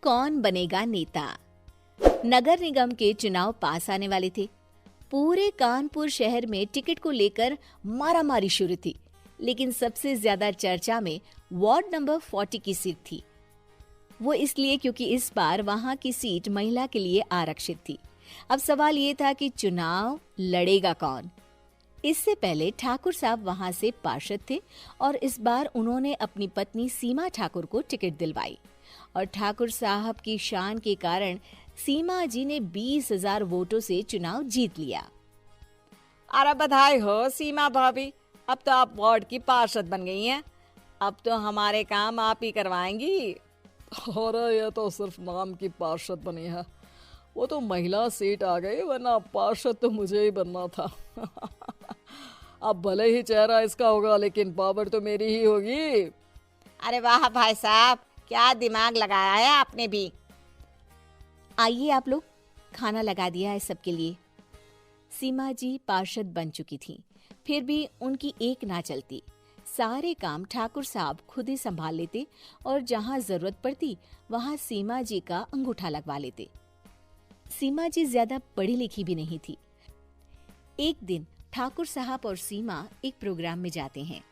कौन बनेगा नेता। नगर निगम के चुनाव पास आने वाले थे। पूरे कानपुर शहर में टिकट को लेकर मारामारी शुरू थी, लेकिन सबसे ज्यादा चर्चा में वार्ड नंबर 40 की सीट थी। वो इसलिए क्योंकि इस बार वहां की सीट महिला के लिए आरक्षित थी। अब सवाल ये था कि चुनाव लड़ेगा कौन। इससे पहले ठाकुर साहब वहां से पार्षद थे और इस बार उन्होंने अपनी पत्नी सीमा ठाकुर को टिकट दिलवाई और ठाकुर साहब की शान के कारण सीमा जी ने 20,000 वोटों से चुनाव जीत लिया। अरे बधाई हो सीमा भाभी, अब तो आप वार्ड की पार्षद बन गई हैं। अब तो हमारे काम आप ही करवाएंगी। अरे ये तो सिर्फ नाम की पार्षद बनी है, वो तो महिला सीट आ गई, वरना पार्षद तो मुझे ही बनना था। अब भले ही चेहरा इसका होगा, लेकिन पावर तो मेरी ही होगी। अरे वाह भाई साहब, क्या दिमाग लगाया है आपने भी। आइए आप लोग, खाना लगा दिया है सबके लिए। सीमा जी पार्षद बन चुकी थीं, फिर भी उनकी एक ना चलती। सारे काम ठाकुर साहब खुद ही संभाल लेते और जहां जरूरत पड़ती वहां सीमा जी का अंगूठा लगवा लेते। सीमा जी ज्यादा पढ़ी लिखी भी नहीं थी। एक दिन ठाकुर साहब और सीमा एक प्रोग्राम में जाते हैं।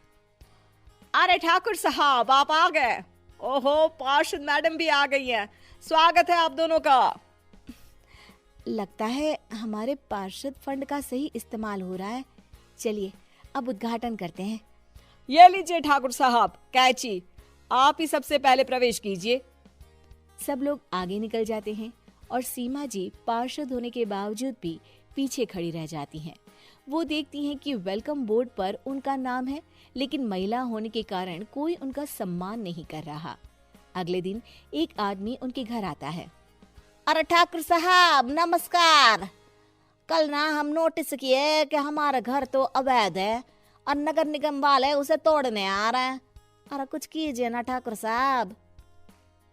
अरे ठाकुर साहब, आप आ गए। ओहो, पार्षद मैडम भी आ गई हैं। स्वागत है आप दोनों का। लगता है हमारे पार्षद फंड का सही इस्तेमाल हो रहा है। चलिए अब उद्घाटन करते हैं। ये लीजिए ठाकुर साहब कैची, आप ही सबसे पहले प्रवेश कीजिए। सब लोग आगे निकल जाते हैं और सीमा जी पार्षद होने के बावजूद भी पीछे खड़ी रह जाती हैं। वो देखती हैं कि वेलकम बोर्ड पर उनका नाम है, लेकिन महिला होने के कारण कोई उनका सम्मान नहीं कर रहा। अगले दिन एक आदमी उनके घर आता है। अरे ठाकुर साहब नमस्कार। कल ना हम नोटिस किए कि हमारा घर तो अवैध है और नगर निगम वाले उसे तोड़ने आ रहे हैं। अरे कुछ कीजिए ना ठाकुर साहब।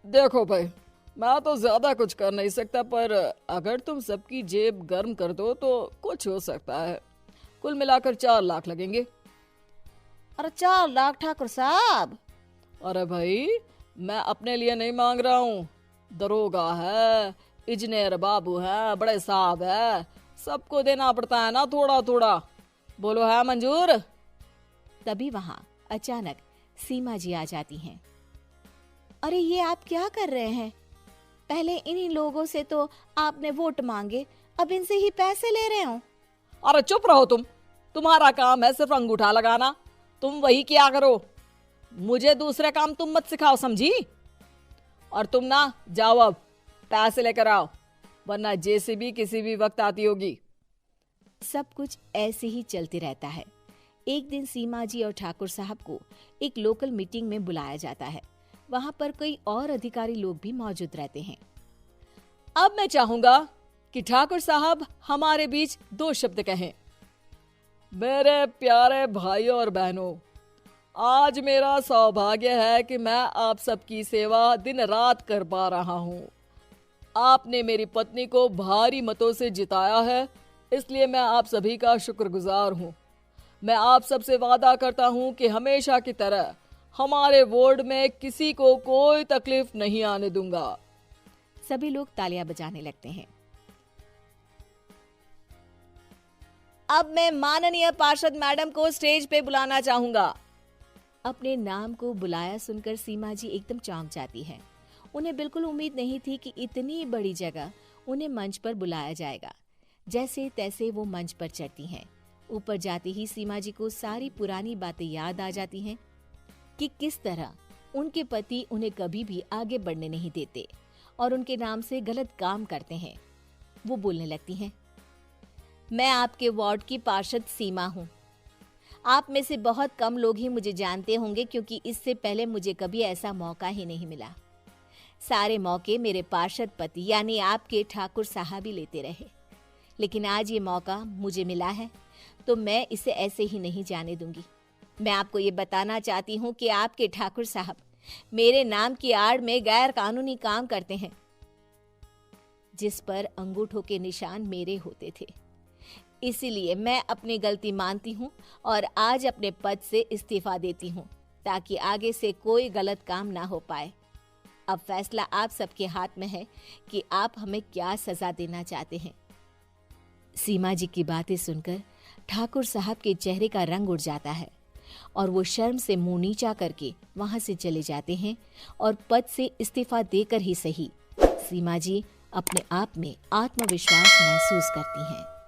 देखो भाई, मैं तो ज्यादा कुछ कर नहीं सकता, पर अगर तुम सबकी जेब गर्म कर दो तो कुछ हो सकता है। कुल मिलाकर 4 लाख लगेंगे। अरे 4 लाख ठाकुर साहब? अरे भाई, मैं अपने लिए नहीं मांग रहा हूँ। दरोगा है, इंजीनियर बाबू है, बड़े साहब है, सबको देना पड़ता है ना थोड़ा थोड़ा। बोलो है मंजूर? तभी वहां अचानक सीमा जी आ जाती हैं। अरे ये आप क्या कर रहे हैं? पहले इन्हीं लोगों से तो आपने वोट मांगे, अब इनसे ही पैसे ले रहे हो। अरे चुप रहो तुम, तुम्हारा काम है सिर्फ अंगूठा लगाना, तुम वही किया करो। मुझे दूसरे काम तुम मत सिखाओ, समझी? और तुम ना जाओ, अब पैसे लेकर आओ, वरना जेसीबी किसी भी वक्त आती होगी। सब कुछ ऐसे ही चलते रहता है। एक दिन सीमा जी और ठाकुर साहब को एक लोकल मीटिंग में बुलाया जाता है। वहां पर कई और अधिकारी लोग भी मौजूद रहते हैं। अब मैं चाहूंगा कि ठाकुर साहब हमारे बीच 2 शब्द कहें। मेरे प्यारे भाइयों और बहनों, आज मेरा सौभाग्य है कि मैं आप सबकी सेवा दिन रात कर पा रहा हूँ। आपने मेरी पत्नी को भारी मतों से जिताया है, इसलिए मैं आप सभी का शुक्रगुजार हूँ। मैं आप सबसे वादा करता हूँ कि हमेशा की तरह हमारे वार्ड में किसी को कोई तकलीफ नहीं आने दूंगा। सभी लोग तालियां बजाने लगते हैं। अब मैं माननीय पार्षद मैडम को स्टेज पे बुलाना चाहूंगा। अपने नाम को बुलाया सुनकर सीमा जी एकदम चौंक जाती है। उन्हें बिल्कुल उम्मीद नहीं थी कि इतनी बड़ी जगह उन्हें मंच पर बुलाया जाएगा। जैसे तैसे वो मंच पर चढ़ती हैं। ऊपर जाते ही सीमा जी को सारी पुरानी बातें याद आ जाती हैं कि किस तरह उनके पति उन्हें कभी भी आगे बढ़ने नहीं देते और उनके नाम से गलत काम करते हैं। वो बोलने लगती हैं। मैं आपके वार्ड की पार्षद सीमा हूँ। आप में से बहुत कम लोग ही मुझे जानते होंगे, क्योंकि इससे पहले मुझे कभी ऐसा मौका ही नहीं मिला। सारे मौके मेरे पार्षद पति यानी आपके ठाकुर साहब ही लेते रहे, लेकिन आज ये मौका मुझे मिला है तो मैं इसे ऐसे ही नहीं जाने दूंगी। मैं आपको ये बताना चाहती हूँ कि आपके ठाकुर साहब मेरे नाम की आड़ में गैर कानूनी काम करते हैं, जिस पर अंगूठों के निशान मेरे होते थे। इसीलिए मैं अपनी गलती मानती हूँ और आज अपने पद से इस्तीफा देती हूँ, ताकि आगे से कोई गलत काम ना हो पाए। अब फैसला आप सबके हाथ में है कि आप हमें क्या सजा देना चाहते हैं। सीमा जी की बातें सुनकर ठाकुर साहब के चेहरे का रंग उड़ जाता है और वो शर्म से मुंह नीचा करके वहां से चले जाते हैं और पद से इस्तीफा देकर ही सही सीमा जी अपने आप में आत्मविश्वास महसूस करती हैं।